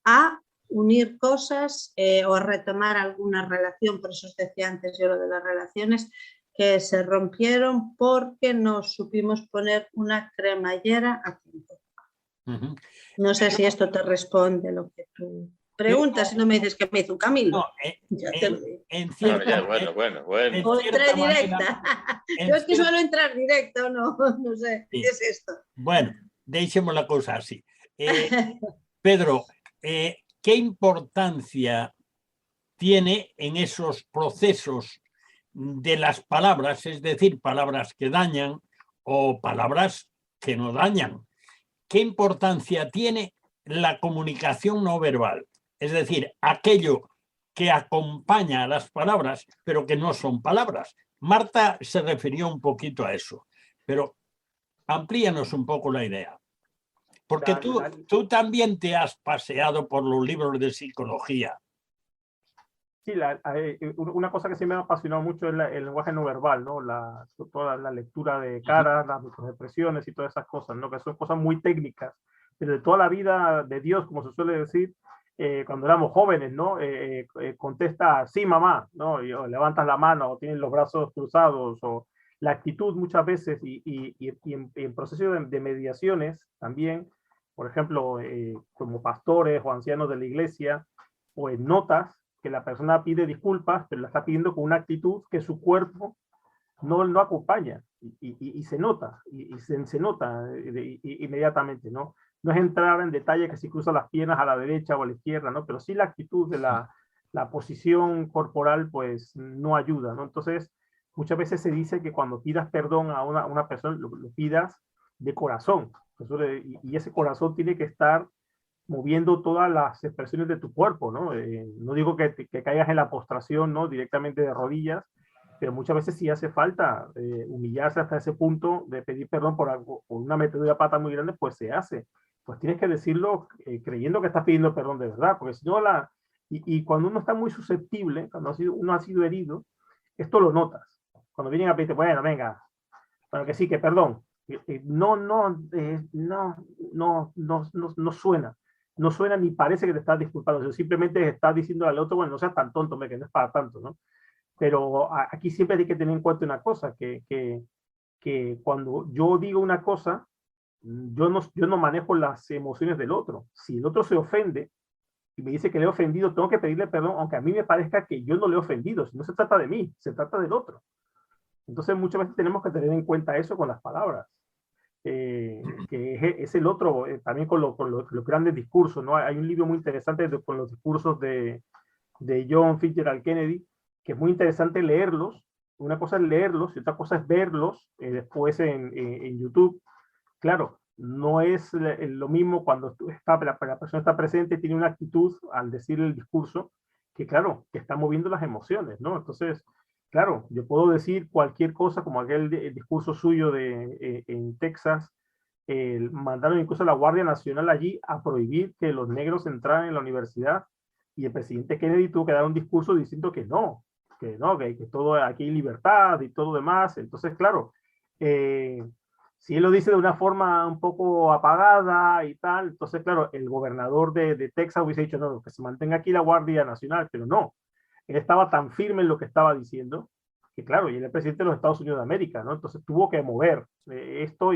a unir cosas o a retomar alguna relación. Por eso os decía antes yo lo de las relaciones que se rompieron porque no supimos poner una cremallera a tiempo. No sé si esto te responde lo que tú preguntas, si no me dices que me hizo un Camilo. No, en cierta, bueno. O entré directa. Yo es que suelo entrar directo, no sé, sí. ¿Qué es esto? Bueno, deixemos la cosa así. Pedro, ¿qué importancia tiene en esos procesos de las palabras, es decir, palabras que dañan o palabras que no dañan? ¿Qué importancia tiene la comunicación no verbal? Es decir, aquello que acompaña a las palabras, pero que no son palabras. Marta se refirió un poquito a eso, pero amplíanos un poco la idea. Porque tú también te has paseado por los libros de psicología. Sí, una cosa que sí me ha apasionado mucho es el lenguaje no verbal, ¿no? Toda la lectura de caras, las expresiones y todas esas cosas, ¿no? Que son cosas muy técnicas, pero de toda la vida de Dios, como se suele decir, cuando éramos jóvenes, ¿no? Contesta, sí, mamá, ¿no? O levantas la mano, o tienes los brazos cruzados, o la actitud muchas veces, y en procesos de mediaciones también, por ejemplo, como pastores o ancianos de la iglesia, o en notas, que la persona pide disculpas, pero la está pidiendo con una actitud que su cuerpo no acompaña, y se nota, y se nota inmediatamente, ¿no? No es entrar en detalle que si cruza las piernas a la derecha o a la izquierda, ¿no? Pero sí la actitud de la posición corporal, pues, no ayuda, ¿no? Entonces, muchas veces se dice que cuando pidas perdón a una persona, lo pidas de corazón, y ese corazón tiene que estar moviendo todas las expresiones de tu cuerpo, ¿no? No digo que caigas en la postración, ¿no? Directamente de rodillas, pero muchas veces sí hace falta humillarse hasta ese punto de pedir perdón por algo, por una metedura de pata muy grande, pues se hace. Pues tienes que decirlo creyendo que estás pidiendo perdón de verdad, porque si no y cuando uno está muy susceptible, cuando uno ha sido herido, esto lo notas. Cuando vienen a pedirte, bueno, venga, bueno, que sí, que perdón. No suena. No suena ni parece que te estás disculpando, simplemente estás diciendo al otro, bueno, no seas tan tonto, que no es para tanto, ¿no? Pero aquí siempre hay que tener en cuenta una cosa, que cuando yo digo una cosa, yo no manejo las emociones del otro. Si el otro se ofende y me dice que le he ofendido, tengo que pedirle perdón, aunque a mí me parezca que yo no le he ofendido. Si no se trata de mí, se trata del otro. Entonces muchas veces tenemos que tener en cuenta eso con las palabras, que es el otro, también con los grandes discursos, ¿no? Hay un libro muy interesante con los discursos de John Fitzgerald Kennedy, que es muy interesante leerlos. Una cosa es leerlos y otra cosa es verlos después en YouTube. Claro, no es lo mismo cuando la persona está presente y tiene una actitud al decir el discurso, que claro, que está moviendo las emociones, ¿no? Entonces, claro, yo puedo decir cualquier cosa, como el discurso suyo en Texas, mandaron incluso a la Guardia Nacional allí a prohibir que los negros entraran en la universidad, y el presidente Kennedy tuvo que dar un discurso diciendo que no, que todo aquí hay libertad y todo demás. Entonces, claro, si él lo dice de una forma un poco apagada y tal, entonces, claro, el gobernador de Texas hubiese dicho, no, que se mantenga aquí la Guardia Nacional, pero no, él estaba tan firme en lo que estaba diciendo, que claro, y él es el presidente de los Estados Unidos de América, ¿no? Entonces tuvo que mover esto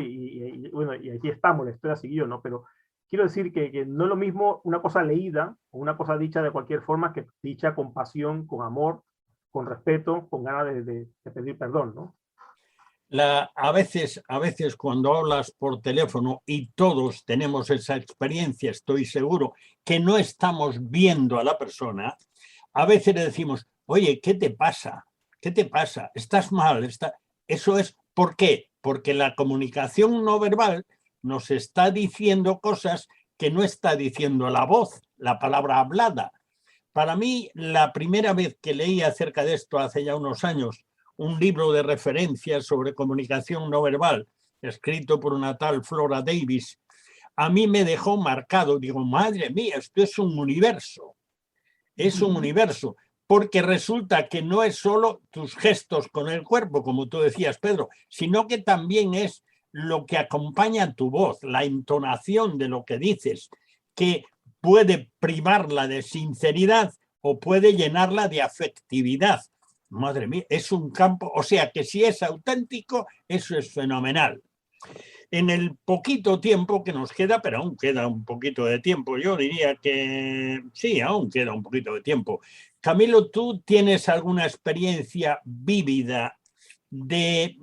bueno, y aquí estamos, la historia siguió, ¿no? Pero quiero decir que no es lo mismo una cosa leída o una cosa dicha de cualquier forma que dicha con pasión, con amor, con respeto, con ganas de pedir perdón, ¿no? A veces cuando hablas por teléfono, y todos tenemos esa experiencia, estoy seguro, que no estamos viendo a la persona, a veces le decimos, oye, ¿qué te pasa? ¿Qué te pasa? ¿Estás mal? Eso es, ¿por qué? Porque la comunicación no verbal nos está diciendo cosas que no está diciendo la voz, la palabra hablada. Para mí, la primera vez que leí acerca de esto hace ya unos años, un libro de referencias sobre comunicación no verbal, escrito por una tal Flora Davis, a mí me dejó marcado. Digo, madre mía, esto es un universo. Es un universo, porque resulta que no es solo tus gestos con el cuerpo, como tú decías, Pedro, sino que también es lo que acompaña tu voz, la entonación de lo que dices, que puede privarla de sinceridad o puede llenarla de afectividad. Madre mía, es un campo, o sea que si es auténtico, eso es fenomenal. En el poquito tiempo que nos queda, pero aún queda un poquito de tiempo, yo diría que sí, aún queda un poquito de tiempo. Camilo, ¿tú tienes alguna experiencia vívida de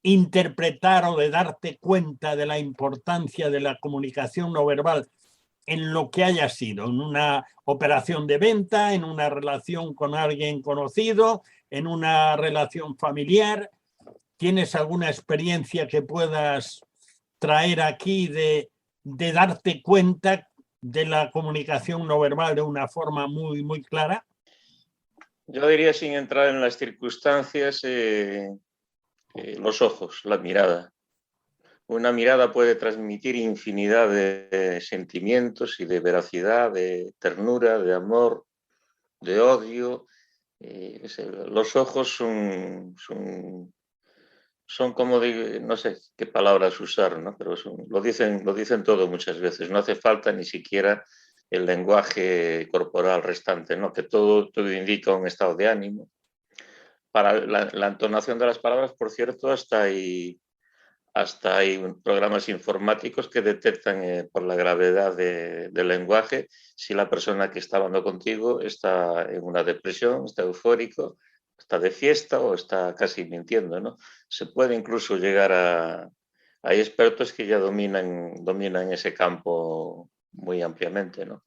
interpretar o de darte cuenta de la importancia de la comunicación no verbal en lo que haya sido, en una operación de venta, en una relación con alguien conocido, en una relación familiar? ¿Tienes alguna experiencia que puedas traer aquí de darte cuenta de la comunicación no verbal de una forma muy, muy clara? Yo diría, sin entrar en las circunstancias, los ojos, la mirada. Una mirada puede transmitir infinidad de sentimientos y de veracidad, de ternura, de amor, de odio. Los ojos son como, no sé qué palabras usar, ¿no? Pero lo dicen todo muchas veces. No hace falta ni siquiera el lenguaje corporal restante, ¿no? Que todo indica un estado de ánimo. Para la entonación de las palabras, por cierto, hasta hay programas informáticos que detectan por la gravedad del lenguaje si la persona que está hablando contigo está en una depresión, está eufórico, está de fiesta o está casi mintiendo, ¿no? Se puede incluso llegar a... Hay expertos que ya dominan ese campo muy ampliamente, ¿no?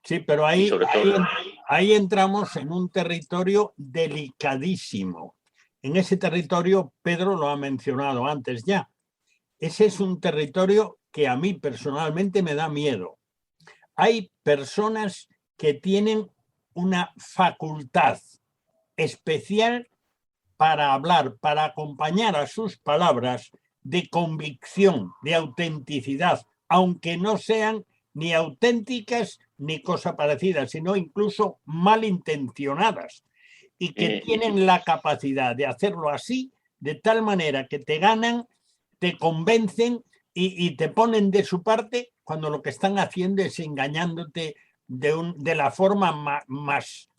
Sí, pero Y sobre todo... ahí entramos en un territorio delicadísimo. En ese territorio, Pedro lo ha mencionado antes ya, ese es un territorio que a mí personalmente me da miedo. Hay personas que tienen una facultad especial para hablar, para acompañar a sus palabras de convicción, de autenticidad, aunque no sean ni auténticas ni cosa parecida, sino incluso malintencionadas, y que tienen la capacidad de hacerlo así, de tal manera que te ganan, te convencen y te ponen de su parte cuando lo que están haciendo es engañándote de la forma más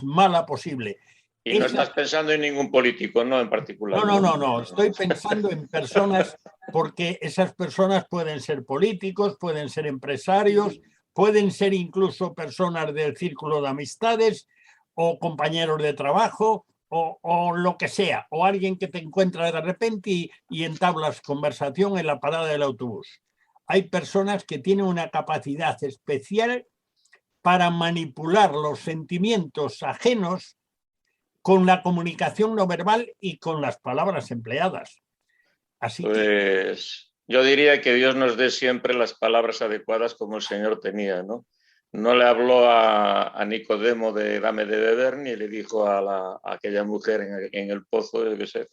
mala posible. Y no estás pensando en ningún político, ¿no? En particular. No. Estoy pensando en personas, porque esas personas pueden ser políticos, pueden ser empresarios, pueden ser incluso personas del círculo de amistades o compañeros de trabajo o lo que sea, o alguien que te encuentra de repente y entablas conversación en la parada del autobús. Hay personas que tienen una capacidad especial para manipular los sentimientos ajenos con la comunicación no verbal y con las palabras empleadas. Así pues yo diría que Dios nos dé siempre las palabras adecuadas como el Señor tenía, ¿no? No le habló a Nicodemo de dame de beber, ni le dijo a aquella mujer en el pozo, no sé,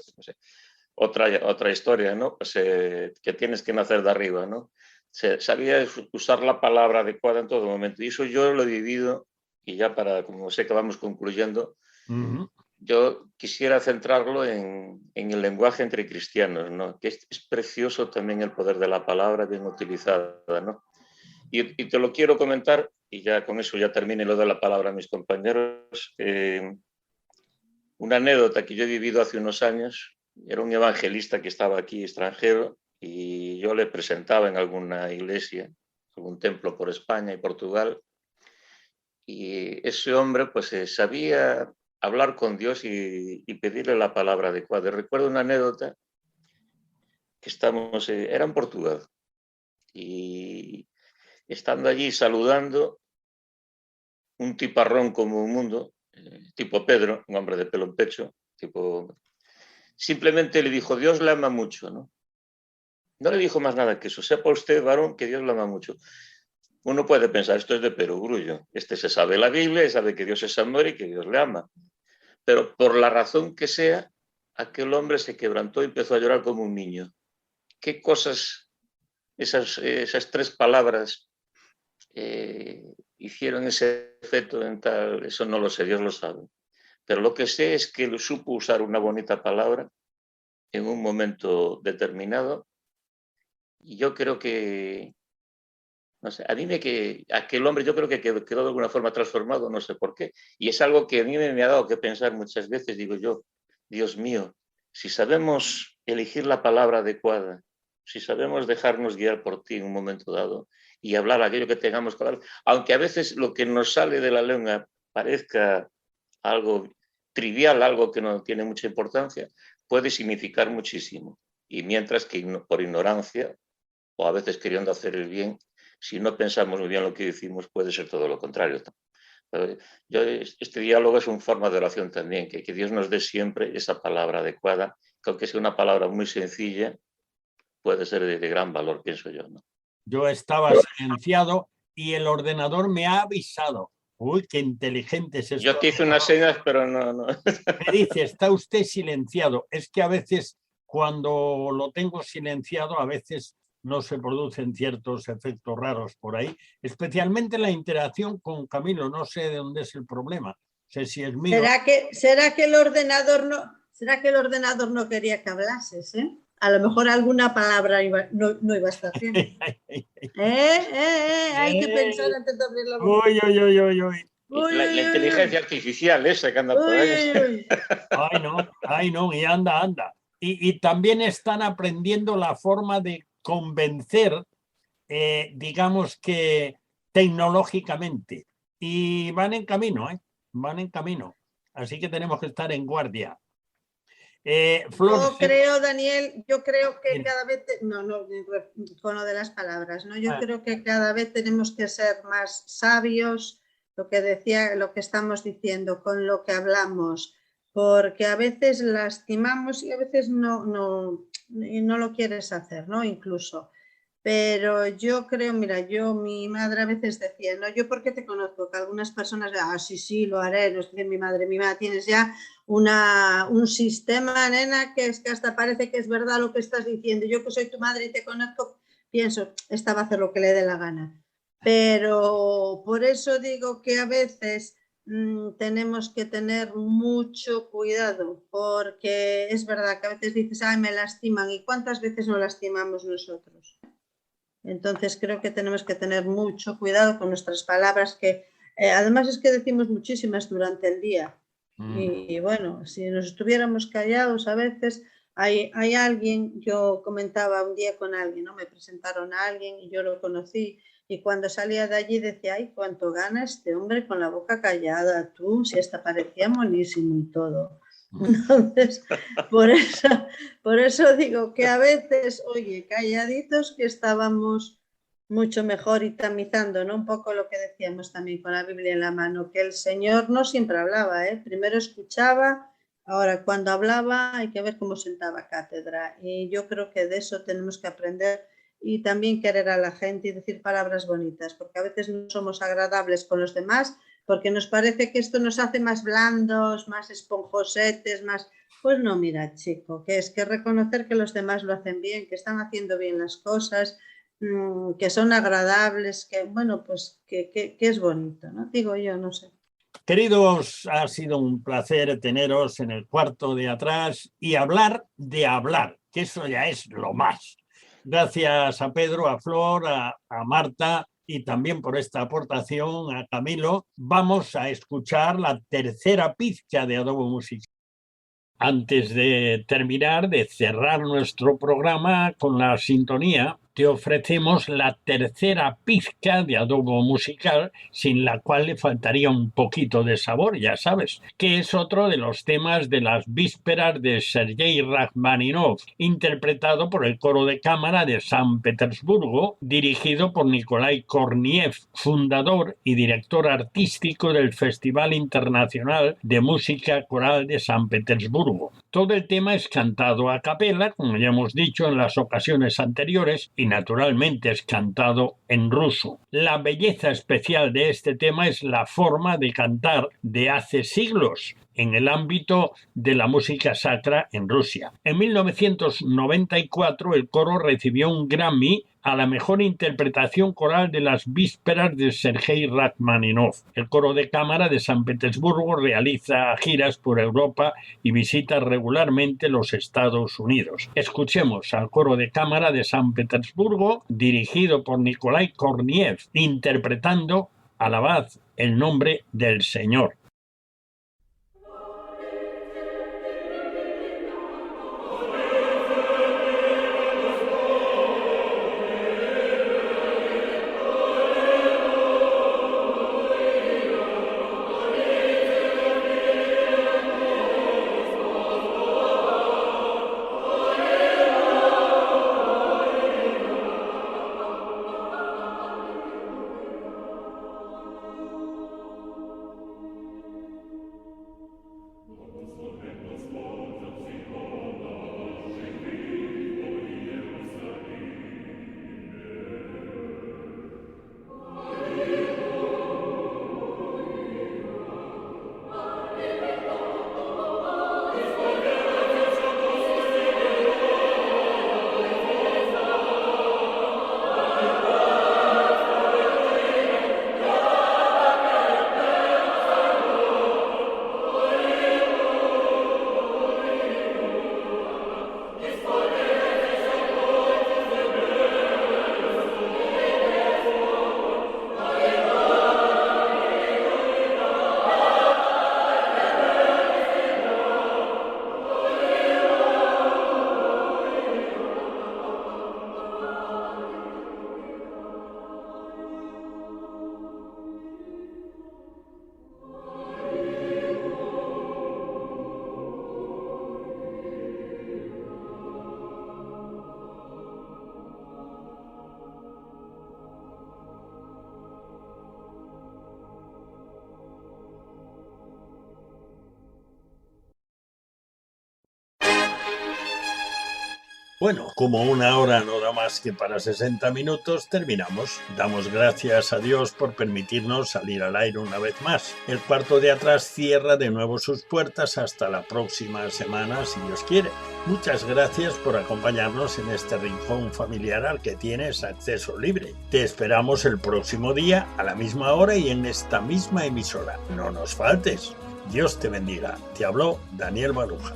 otra historia, ¿no? Pues, que tienes que nacer de arriba, ¿no? Sabía usar la palabra adecuada en todo momento. Y eso yo lo he vivido, y ya como sé que vamos concluyendo, yo quisiera centrarlo en el lenguaje entre cristianos, ¿no? Que es precioso también el poder de la palabra bien utilizada, ¿no? Y te lo quiero comentar, y ya con eso ya termine lo de la palabra a mis compañeros. Una anécdota que yo he vivido hace unos años. Era un evangelista que estaba aquí extranjero y yo le presentaba en alguna iglesia, algún templo por España y Portugal. Y ese hombre pues sabía hablar con Dios y pedirle la palabra adecuada. Recuerdo una anécdota que era en Portugal y estando allí saludando, un tiparrón como un mundo, tipo Pedro, un hombre de pelo en pecho, simplemente le dijo, Dios le ama mucho, ¿no? No le dijo más nada que eso. Sepa usted, varón, que Dios le ama mucho. Uno puede pensar, esto es de perogrullo. Este se sabe la Biblia y sabe que Dios es amor y que Dios le ama. Pero por la razón que sea, aquel hombre se quebrantó y empezó a llorar como un niño. ¿Qué cosas esas tres palabras hicieron ese efecto en tal? Eso no lo sé, Dios lo sabe. Pero lo que sé es que supo usar una bonita palabra en un momento determinado. Y yo creo que, no sé, aquel hombre yo creo que quedó de alguna forma transformado, no sé por qué. Y es algo que a mí me ha dado que pensar muchas veces, digo yo, Dios mío, si sabemos elegir la palabra adecuada, si sabemos dejarnos guiar por ti en un momento dado y hablar aquello que tengamos que hablar, aunque a veces lo que nos sale de la lengua parezca algo trivial, algo que no tiene mucha importancia, puede significar muchísimo. Y mientras que por ignorancia, o a veces queriendo hacer el bien, si no pensamos muy bien lo que decimos, puede ser todo lo contrario. Este diálogo es una forma de oración también, que Dios nos dé siempre esa palabra adecuada, que aunque sea una palabra muy sencilla, puede ser de gran valor, pienso yo, ¿no? Yo estaba silenciado y el ordenador me ha avisado. Uy, qué inteligente es esto. Yo te hice unas señas, pero no. Me dice, está usted silenciado. Es que a veces cuando lo tengo silenciado, a veces no se producen ciertos efectos raros por ahí, especialmente la interacción con Camilo. No sé de dónde es el problema. No sé si es mío. ¿Será que el ordenador no quería que hablases, ¿eh? A lo mejor alguna palabra no iba a estar bien. Hay que pensar antes de abrir la boca. La inteligencia artificial esa que anda por ahí. Ay, no, y anda. Y también están aprendiendo la forma de convencer, digamos que tecnológicamente. Y van en camino, van en camino. Así que tenemos que estar en guardia. Flor, yo creo, Daniel, que cada vez, con lo de las palabras, ¿no? Yo creo que cada vez tenemos que ser más sabios, lo que estamos diciendo, con lo que hablamos, porque a veces lastimamos y a veces no lo quieres hacer, ¿no? Incluso. Pero yo creo, mira, mi madre a veces decía, no, yo porque te conozco, que algunas personas, sí, lo haré, nos dice mi madre, tienes ya un sistema, nena, que es que hasta parece que es verdad lo que estás diciendo. Yo que soy tu madre y te conozco, pienso, esta va a hacer lo que le dé la gana. Pero por eso digo que a veces tenemos que tener mucho cuidado, porque es verdad que a veces dices, me lastiman, ¿y cuántas veces nos lastimamos nosotros? Entonces creo que tenemos que tener mucho cuidado con nuestras palabras, que además es que decimos muchísimas durante el día. Y bueno, si nos estuviéramos callados a veces, hay alguien, yo comentaba un día con alguien, ¿no? Me presentaron a alguien y yo lo conocí, y cuando salía de allí decía, ay, cuánto gana este hombre con la boca callada, tú, si hasta parecía monísimo y todo. Entonces, por eso digo que a veces, oye, calladitos que estábamos mucho mejor y tamizando, ¿no? Un poco lo que decíamos también con la Biblia en la mano, que el Señor no siempre hablaba, ¿eh? Primero escuchaba, ahora cuando hablaba hay que ver cómo sentaba cátedra. Y yo creo que de eso tenemos que aprender y también querer a la gente y decir palabras bonitas, porque a veces no somos agradables con los demás, porque nos parece que esto nos hace más blandos, más esponjosetes, más... Pues no, mira, chico, que es que reconocer que los demás lo hacen bien, que están haciendo bien las cosas, que son agradables, que bueno, pues que es bonito, ¿no? Digo yo, no sé. Queridos, ha sido un placer teneros en el cuarto de atrás y hablar de hablar, que eso ya es lo más. Gracias a Pedro, a Flor, a Marta y también por esta aportación a Camilo. Vamos a escuchar la tercera pizca de Adobo Musical. Antes de terminar, de cerrar nuestro programa con la sintonía, te ofrecemos la tercera pizca de Adobo Musical, sin la cual le faltaría un poquito de sabor, ya sabes, que es otro de los temas de las vísperas de Sergei Rachmaninov, interpretado por el coro de cámara de San Petersburgo, dirigido por Nikolai Korniev, fundador y director artístico del Festival Internacional de Música Coral de San Petersburgo. Todo el tema es cantado a capela, como ya hemos dicho en las ocasiones anteriores, y naturalmente es cantado en ruso. La belleza especial de este tema es la forma de cantar de hace siglos en el ámbito de la música sacra en Rusia. En 1994 el coro recibió un Grammy a la mejor interpretación coral de las vísperas de Sergei Rachmaninov. El coro de cámara de San Petersburgo realiza giras por Europa y visita regularmente los Estados Unidos. Escuchemos al coro de cámara de San Petersburgo, dirigido por Nikolai Korniev, interpretando Alabad el nombre del Señor. Bueno, como una hora no da más que para 60 minutos, terminamos. Damos gracias a Dios por permitirnos salir al aire una vez más. El cuarto de atrás cierra de nuevo sus puertas hasta la próxima semana, si Dios quiere. Muchas gracias por acompañarnos en este rincón familiar al que tienes acceso libre. Te esperamos el próximo día, a la misma hora y en esta misma emisora. No nos faltes. Dios te bendiga. Te habló Daniel Baruja.